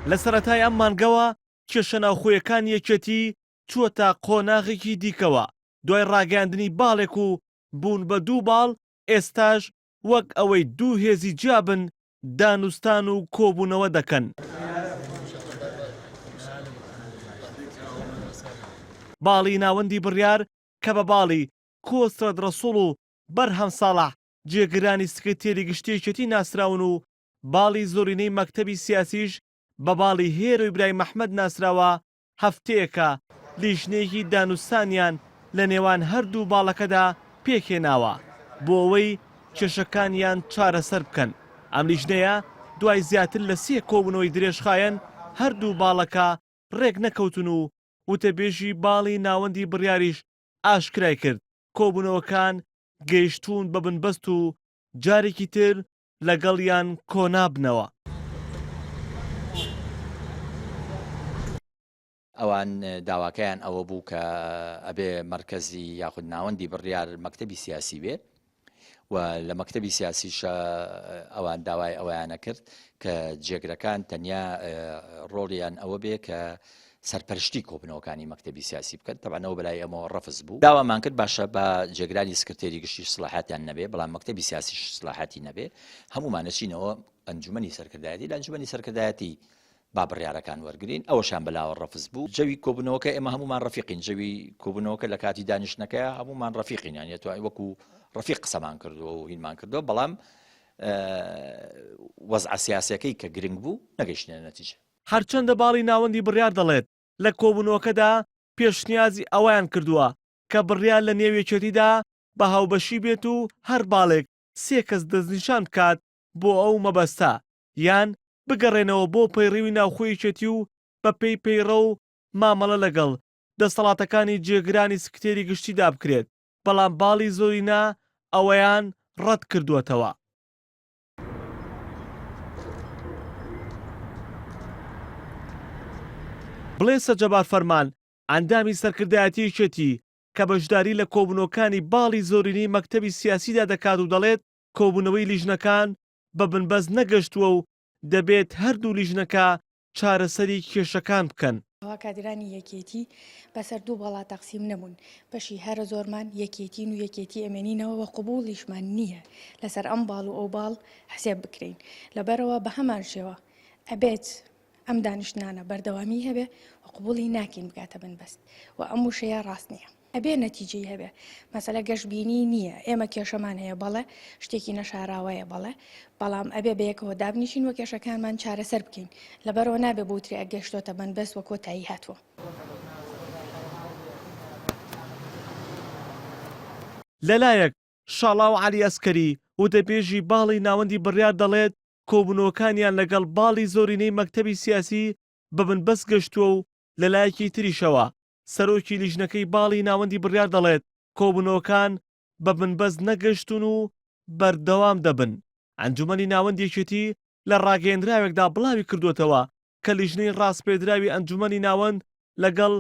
لە سەرەتای ئەم مانگەوە کێشە ناوخۆیەکان یەکێتی چووەتە قۆناغێکی دیکەوە دوای ڕاگەاندنی باڵێک و بوون بە 2 باڵ. ئێستاش وەک ئەوەی 2 هێزی جیابن دانوستان و کۆبوونەوە دەکەن. باڵی ناوەندی بڕیار کە بە باڵی کۆسرەد ڕەسوڵ و بەرهەم ساڵح جێگرانی سکرتێری گشتیەکێتی ناسراون و باڵی زۆرینەی مەکتەبی سیاسیش بە باڵی هێرۆی برای مەحمەد ناسراوە. هەفتەیەکە لیژنەیەکی دانوستانیان لە نێوان هەردوو باڵەکەدا پێکهێناوە بۆ ئەوەی کێشەکانیان چارەسەر بکەن. ئەم لیژنەیە دوای زیاتر لە 3 کۆبوونەوەی درێژخایەن هەردوو باڵەکە ڕێک نەکەوتن و وتەبێژی باڵی ناوەندی بڕیاریش ئاشکرای کرد کۆبوونەوەکان گەیشتوون بە بنبەست و جارێکی تر لەگەڵیان کۆنابنەوە. ئەوان داواکەیان ئەوە بوو کە ئەبێ مرکزی یاخود ناوەندی بڕیار مەکتەبی سیاسی بێت و لە مەکتەبی سیاسیش ئەوان داوای ئەویانە کرد کە جێگرەکان تەنیا ڕۆڵیان ئەوە بێ کە سەرپەرشتی کۆبنەوەکانی مەکتەبی سیاسی بکەن. تەبانەوە بەلای ئەمەوە ڕەفز بوو. داوامان کرد باشە بە جێگرانی سکرتێری گشتی سلاحاتیان نەبێ بەڵام مەکتەبی سیاسی سلاحاتی نەبێ هەمومانەچینەوە ئەنجومەنی سەرکردایەتی لە ئەنجومەنی سەرکردایەتی با بڕیارەکان وەرگین ئەوەشان بەلاوە ڕەفز بوو. جەوی کۆبنەوەکە ئێمە هەمومان ڕەفیقین جەوی کۆبنەوەکە لە کاتی دانیشتنەکە هەمومان ڕەفیقین یان توای وەکو ڕەفیق قسەمان کردو و هینمان کردو بەڵام وەزع سیاسیەکەی کە گرنگ بوو نەگەیشتنە نەتیجە. هەرچەندە باڵی ناوەندی بڕیار دەڵێت لە کۆبوونەوەکەدا پێشنیازی ئەویان کردووە کە بڕیار لە نێوێکێتیدا بە هاوبەشی بێت و هەر باڵێک 3 کەس دەستنیشان بکات بۆ ئەو مەبەستە یان بگەڕێنەوە بۆ پەیڕێوی ناوخۆیەکێتی و بە پێی پەیڕە و مامەڵە لەگەڵ دەسەڵاتەکانی جێگرانی سکرتێری گشتیدا بکرێت بەڵام باڵی زۆرینە ئەوەیان ڕەت کردووەتەوە. بڵێسە جەبار فەرمان ئەندامی سەرکردایەتیەکێتی کە بەشداری لە کۆبوونەوەکانی باڵی زۆرینەی مەکتەبی سیاسیدا دەکات و دەڵێت کۆبوونەوەی لیژنەکان بە بنبەست نەگەشتووە و دەبێت هەردوو لیژنەکە چارەسەری کێشەکان بکەن. ئەوە کادرانی یەکێتی بەسەر 2 باڵا تەقسیم نەبوون بەشی هەرە زۆرمان یەکێتین و یەکێتی ئەمێنینەوە وە قبوڵیشمان نییە لەسەر ئەم باڵ و ئەو باڵ حسێب بکرین لەبەرەوە بە هەمان شێوە ئەبێت ئەم دانیشتانە بەردەوامی هەبێ و قبوڵی ناکەین بگاتە بنبەست و ئەم وشەیە ڕاست نییە. ئەبێ نەتیجەی هەبێ مەسەلە گەشتبینی نییە ئێمە کێشەمان هەیە بەڵێ شتێکی نەشاراوەیە بەڵێ بەڵام ئەبێ بەیەکەوە دابنیشین وە کێشەکانمان چارەسەر بکەین لەبەرەوە نابێ بۆتری ئەگەشتۆتە بنبەست وە کۆتایی هاتووە. لەلایەک شاڵاو عەلی ئەسکەری وتەبێژی باڵی ناوەندی بڕیار دەڵێت کۆبوونەوەکانیان لەگەڵ باڵی زۆرینەی مەکتەبی سیاسی بە بنبەست گەشتووە و لەلایەکی تریشەوە سەرۆکی لیژنەکەی باڵی ناوەندی بڕیار دەڵێت کۆبوونەوەکان بە بنبەست نەگەشتون و بەردەوام دەبن. ئەنجومەنی ناوەندیەکێتی لە ڕاگەیەندراوێکدا بڵاوی کردوێتەوە کە لیژنەی ڕاستپێدراوی ئەنجومەنی ناوەند لەگەڵ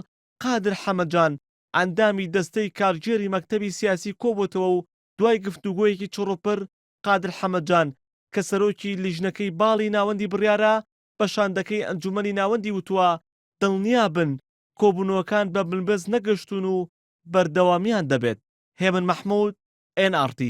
قادر حەمەدجان ئەندامی دەستەی کارگێری مەکتەبی سیاسی کۆبووتەوە و دوای گفتوگۆیەکی چڕوپڕ قادر حەمەدجان کە سەرۆکی لیژنەکەی باڵی ناوەندی بڕیارە بە شاندەکەی ئەنجومەنی ناوەندی وتووە دڵنیا بن کۆبوونەوەکان بە بنبەست نەگەشتون و بەردەوامیان دەبێت. هێمن مەحموود NRT